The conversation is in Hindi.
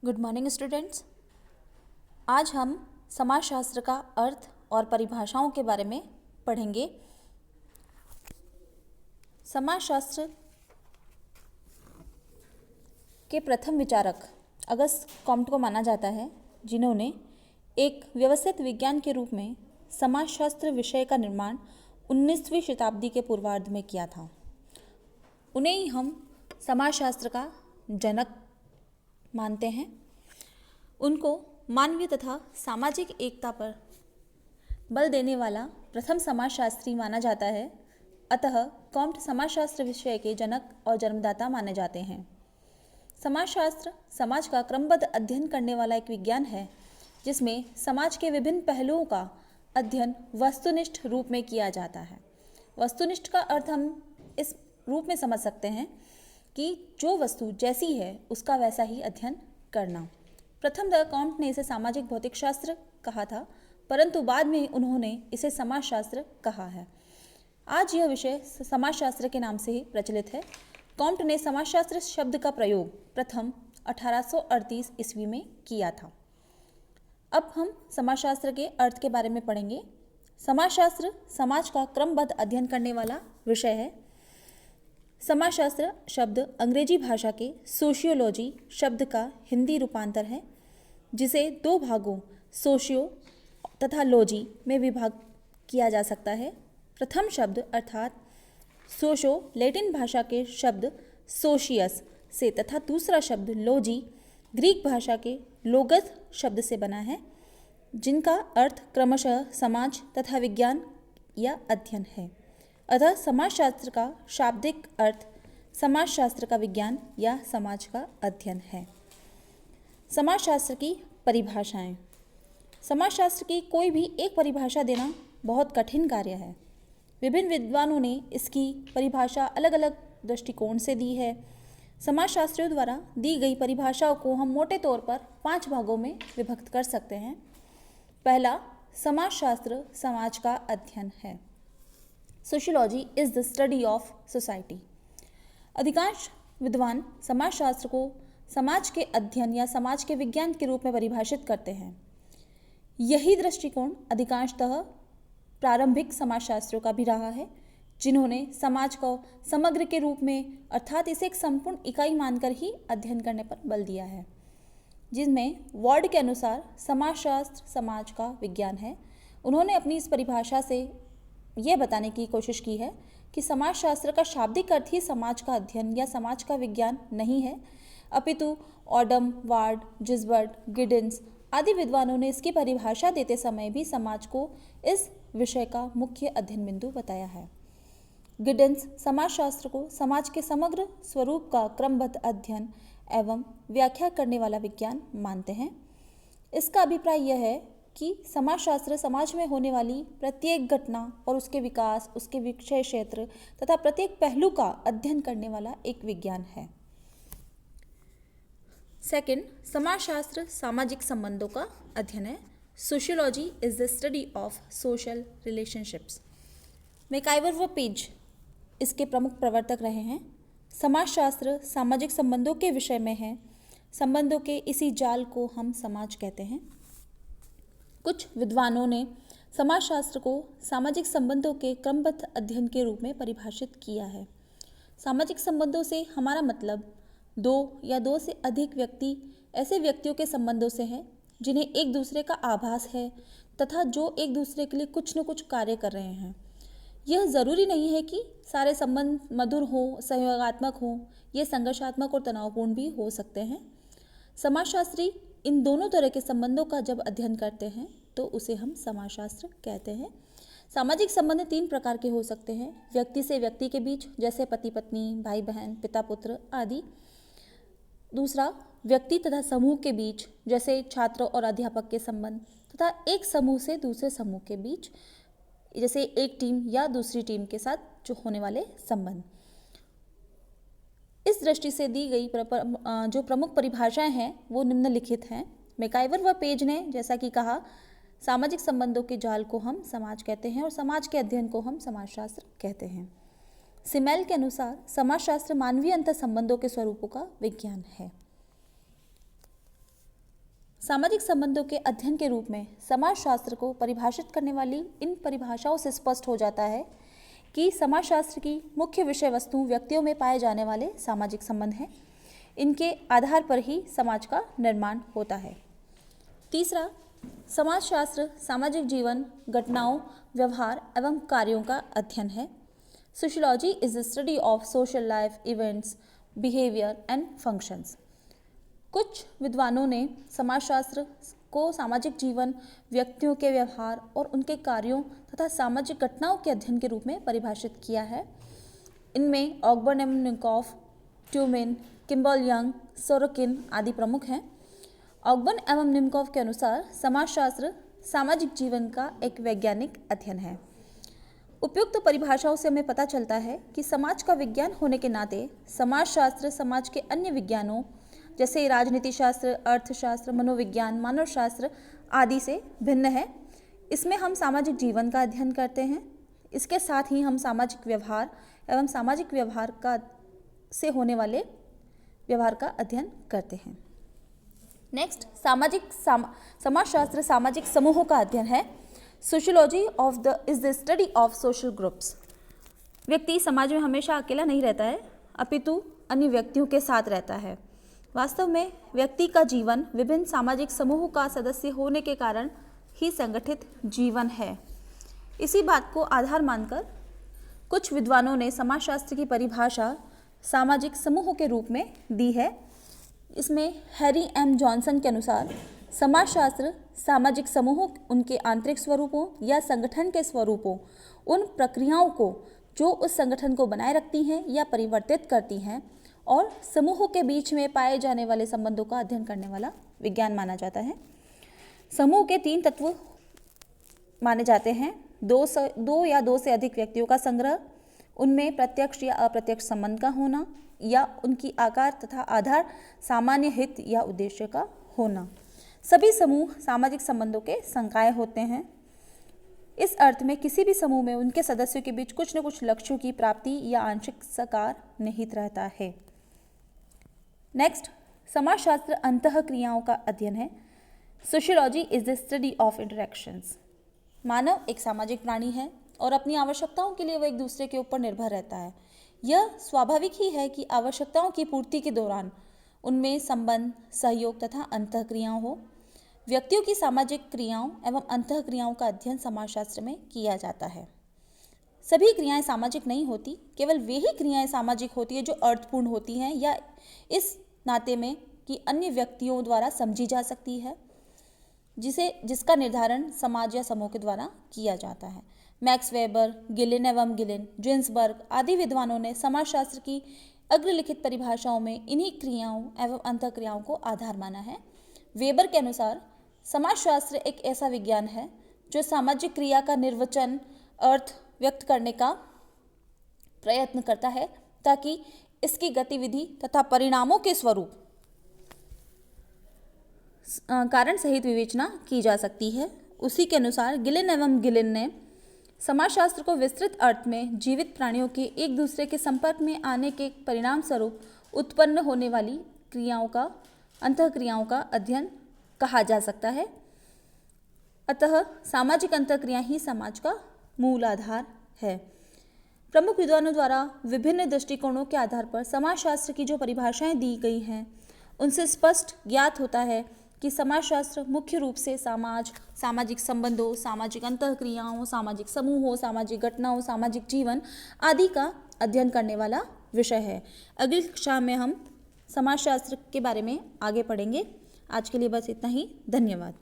Good morning students. आज हम समाजशास्त्र का अर्थ और परिभाषाओं के बारे में पढ़ेंगे। समाजशास्त्र के प्रथम विचारक अगस्त कॉम्ट को माना जाता है, जिन्होंने एक व्यवस्थित विज्ञान के रूप में समाजशास्त्र विषय का निर्माण 19वीं शताब्दी के पूर्वार्ध में किया था। उन्हें ही हम समाजशास्त्र का जनक मानते हैं। उनको मानवीय तथा सामाजिक एकता पर बल देने वाला प्रथम समाजशास्त्री माना जाता है। अतः कॉम्ट समाजशास्त्र विषय के जनक और जन्मदाता माने जाते हैं। समाजशास्त्र समाज का क्रमबद्ध अध्ययन करने वाला एक विज्ञान है, जिसमें समाज के विभिन्न पहलुओं का अध्ययन वस्तुनिष्ठ रूप में किया जाता है। वस्तुनिष्ठ का अर्थ हम इस रूप में समझ सकते हैं कि जो वस्तु जैसी है उसका वैसा ही अध्ययन करना। प्रथम कॉम्ट ने इसे सामाजिक भौतिक शास्त्र कहा था, परंतु बाद में उन्होंने इसे समाजशास्त्र कहा है। आज यह विषय समाजशास्त्र के नाम से ही प्रचलित है। कॉम्ट ने समाजशास्त्र शब्द का प्रयोग प्रथम 1838 ईस्वी में किया था। अब हम समाजशास्त्र के अर्थ के बारे में पढ़ेंगे। समाजशास्त्र समाज का क्रमबद्ध अध्ययन करने वाला विषय है। समाजशास्त्र शब्द अंग्रेजी भाषा के सोशियोलॉजी शब्द का हिंदी रूपांतर है, जिसे दो भागों सोशियो तथा लॉजी में विभाग किया जा सकता है। प्रथम शब्द अर्थात सोशो लैटिन भाषा के शब्द सोशियस से तथा दूसरा शब्द लॉजी ग्रीक भाषा के लोगस शब्द से बना है, जिनका अर्थ क्रमशः समाज तथा विज्ञान या अध्ययन है। अतः समाजशास्त्र का शाब्दिक अर्थ समाजशास्त्र का विज्ञान या समाज का अध्ययन है। समाजशास्त्र की परिभाषाएं। समाजशास्त्र की कोई भी एक परिभाषा देना बहुत कठिन कार्य है। विभिन्न विद्वानों ने इसकी परिभाषा अलग अलग दृष्टिकोण से दी है। समाजशास्त्रियों द्वारा दी गई परिभाषाओं को हम मोटे तौर पर 5 भागों में विभक्त कर सकते हैं। पहला, समाजशास्त्र समाज का अध्ययन है। Sociology is the study of society. अधिकांश विद्वान समाजशास्त्र को समाज के अध्ययन या समाज के विज्ञान के रूप में परिभाषित करते हैं। यही दृष्टिकोण अधिकांशतः प्रारंभिक समाजशास्त्रियों का भी रहा है, जिन्होंने समाज को समग्र के रूप में अर्थात इसे एक संपूर्ण इकाई मानकर ही अध्ययन करने पर बल दिया है, जिसमें वार्ड के अनुसार समाजशास्त्र समाज का विज्ञान है। उन्होंने अपनी इस परिभाषा से यह बताने की कोशिश की है कि समाजशास्त्र का शाब्दिक अर्थ ही समाज का अध्ययन या समाज का विज्ञान नहीं है, अपितु ऑडम, वार्ड, जिसबर्ट, गिडिंस आदि विद्वानों ने इसकी परिभाषा देते समय भी समाज को इस विषय का मुख्य अध्ययन बिंदु बताया है। गिडिंस समाजशास्त्र को समाज के समग्र स्वरूप का क्रमबद्ध अध्ययन एवं व्याख्या करने वाला विज्ञान मानते हैं। इसका अभिप्राय यह है कि समाजशास्त्र समाज में होने वाली प्रत्येक घटना और उसके विकास, उसके विषय क्षेत्र तथा प्रत्येक पहलू का अध्ययन करने वाला एक विज्ञान है। सेकंड, समाजशास्त्र सामाजिक संबंधों का अध्ययन है। Sociology is the study of social relationships. MacIver व पेज इसके प्रमुख प्रवर्तक रहे हैं। समाजशास्त्र सामाजिक संबंधों के विषय में है। संबंधों के इसी जाल को हम समाज कहते हैं। कुछ विद्वानों ने समाजशास्त्र को सामाजिक संबंधों के क्रमबद्ध अध्ययन के रूप में परिभाषित किया है। सामाजिक संबंधों से हमारा मतलब दो या दो से अधिक व्यक्ति ऐसे व्यक्तियों के संबंधों से है, जिन्हें एक दूसरे का आभास है तथा जो एक दूसरे के लिए कुछ न कुछ कार्य कर रहे हैं। यह ज़रूरी नहीं है कि सारे संबंध मधुर हों, सहयोगात्मक हों, ये संघर्षात्मक और तनावपूर्ण भी हो सकते हैं। समाजशास्त्री इन दोनों तरह के संबंधों का जब अध्ययन करते हैं तो उसे हम समाजशास्त्र कहते हैं। सामाजिक संबंध 3 प्रकार के हो सकते हैं। व्यक्ति से व्यक्ति के बीच, जैसे पति पत्नी, भाई बहन, पिता पुत्र आदि। दूसरा, व्यक्ति तथा समूह के बीच, जैसे छात्र और अध्यापक के संबंध, तथा एक समूह से दूसरे समूह के बीच, जैसे एक टीम या दूसरी टीम के साथ जो होने वाले संबंध। इस दृष्टि से दी गई जो प्रमुख परिभाषाएं हैं वो निम्नलिखित हैं। मैकाइवर व पेज ने जैसा कि कहा, सामाजिक संबंधों के जाल को हम समाज कहते हैं और समाज के अध्ययन को हम समाजशास्त्र कहते हैं। सिमेल के अनुसार समाजशास्त्र मानवीय अंतर संबंधों के स्वरूपों का विज्ञान है। सामाजिक संबंधों के अध्ययन के रूप में समाजशास्त्र को परिभाषित करने वाली इन परिभाषाओं से स्पष्ट हो जाता है कि समाजशास्त्र की मुख्य विषय वस्तु व्यक्तियों में पाए जाने वाले सामाजिक संबंध हैं। इनके आधार पर ही समाज का निर्माण होता है। तीसरा, समाजशास्त्र सामाजिक जीवन, घटनाओं, व्यवहार एवं कार्यों का अध्ययन है। Sociology is the study of social life, events, behaviour and functions. कुछ विद्वानों ने समाजशास्त्र को सामाजिक जीवन, व्यक्तियों के व्यवहार और उनके कार्यों तथा सामाजिक घटनाओं के अध्ययन के रूप में परिभाषित किया है। इनमें ऑगबर्न एवं निकोफ, ट्यूमेन, किम्बल यंग, सोरोकिन आदि प्रमुख हैं। ऑगबर्न एवं निमकॉफ के अनुसार समाजशास्त्र सामाजिक जीवन का एक वैज्ञानिक अध्ययन है। उपयुक्त परिभाषाओं से हमें पता चलता है कि समाज का विज्ञान होने के नाते समाजशास्त्र समाज के अन्य विज्ञानों जैसे राजनीति शास्त्र, अर्थशास्त्र, मनोविज्ञान, मानवशास्त्र आदि से भिन्न है। इसमें हम सामाजिक जीवन का अध्ययन करते हैं। इसके साथ ही हम सामाजिक व्यवहार एवं सामाजिक व्यवहार का से होने वाले व्यवहार का अध्ययन करते हैं। नेक्स्ट, समाजशास्त्र सामाजिक समूहों का अध्ययन है। Sociology is the study of social groups. व्यक्ति समाज में हमेशा अकेला नहीं रहता है, अपितु अन्य व्यक्तियों के साथ रहता है। वास्तव में व्यक्ति का जीवन विभिन्न सामाजिक समूहों का सदस्य होने के कारण ही संगठित जीवन है। इसी बात को आधार मानकर कुछ विद्वानों ने समाजशास्त्र की परिभाषा सामाजिक समूहों के रूप में दी है। इसमें हैरी एम जॉनसन के अनुसार समाजशास्त्र सामाजिक समूहों, उनके आंतरिक स्वरूपों या संगठन के स्वरूपों, उन प्रक्रियाओं को जो उस संगठन को बनाए रखती हैं या परिवर्तित करती हैं और समूहों के बीच में पाए जाने वाले संबंधों का अध्ययन करने वाला विज्ञान माना जाता है। समूह के 3 तत्व माने जाते हैं। दो या दो से अधिक व्यक्तियों का संग्रह, उनमें प्रत्यक्ष या अप्रत्यक्ष संबंध का होना या उनकी आकार तथा आधार सामान्य हित या उद्देश्य का होना। सभी समूह सामाजिक संबंधों के संकाय होते हैं। इस अर्थ में किसी भी समूह में उनके सदस्यों के बीच कुछ न कुछ लक्ष्यों की प्राप्ति या आंशिक साकार निहित रहता है। नेक्स्ट, समाजशास्त्र अंतःक्रियाओं का अध्ययन है। Sociology is the study of interactions. मानव एक सामाजिक प्राणी है और अपनी आवश्यकताओं के लिए वह एक दूसरे के ऊपर निर्भर रहता है। यह स्वाभाविक ही है कि आवश्यकताओं की पूर्ति के दौरान उनमें संबंध, सहयोग तथा अंतःक्रियाएं हो। व्यक्तियों की सामाजिक क्रियाओं एवं अंतःक्रियाओं का अध्ययन समाजशास्त्र में किया जाता है। सभी क्रियाएं सामाजिक नहीं होती, केवल वे ही क्रियाएं सामाजिक होती है जो अर्थपूर्ण होती हैं या इस नाते में कि अन्य व्यक्तियों द्वारा समझी जा सकती है, जिसका निर्धारण समाज या समूह के द्वारा किया जाता है। मैक्स वेबर, गिलिन एवं गिलिन, जिन्सबर्ग आदि विद्वानों ने समाजशास्त्र की अग्रलिखित परिभाषाओं में इन्हीं क्रियाओं एवं अंतःक्रियाओं को आधार माना है। वेबर के अनुसार समाजशास्त्र एक ऐसा विज्ञान है जो सामाजिक क्रिया का निर्वचन, अर्थ व्यक्त करने का प्रयत्न करता है ताकि इसकी गतिविधि तथा परिणामों के स्वरूप कारण सहित विवेचना की जा सकती है। उसी के अनुसार गिलिन एवं गिलिन ने समाजशास्त्र को विस्तृत अर्थ में जीवित प्राणियों के एक दूसरे के संपर्क में आने के परिणाम स्वरूप उत्पन्न होने वाली क्रियाओं का, अंतःक्रियाओं का अध्ययन कहा जा सकता है। अतः सामाजिक अंतःक्रिया ही समाज का मूल आधार है। प्रमुख विद्वानों द्वारा विभिन्न दृष्टिकोणों के आधार पर समाजशास्त्र की जो परिभाषाएं दी गई हैं, उनसे स्पष्ट ज्ञात होता है कि समाजशास्त्र मुख्य रूप से समाज, सामाजिक संबंधों, सामाजिक अंतःक्रियाओं, सामाजिक समूहों, सामाजिक घटनाओं, सामाजिक जीवन आदि का अध्ययन करने वाला विषय है। अगली कक्षा में हम समाजशास्त्र के बारे में आगे पढ़ेंगे। आज के लिए बस इतना ही। धन्यवाद।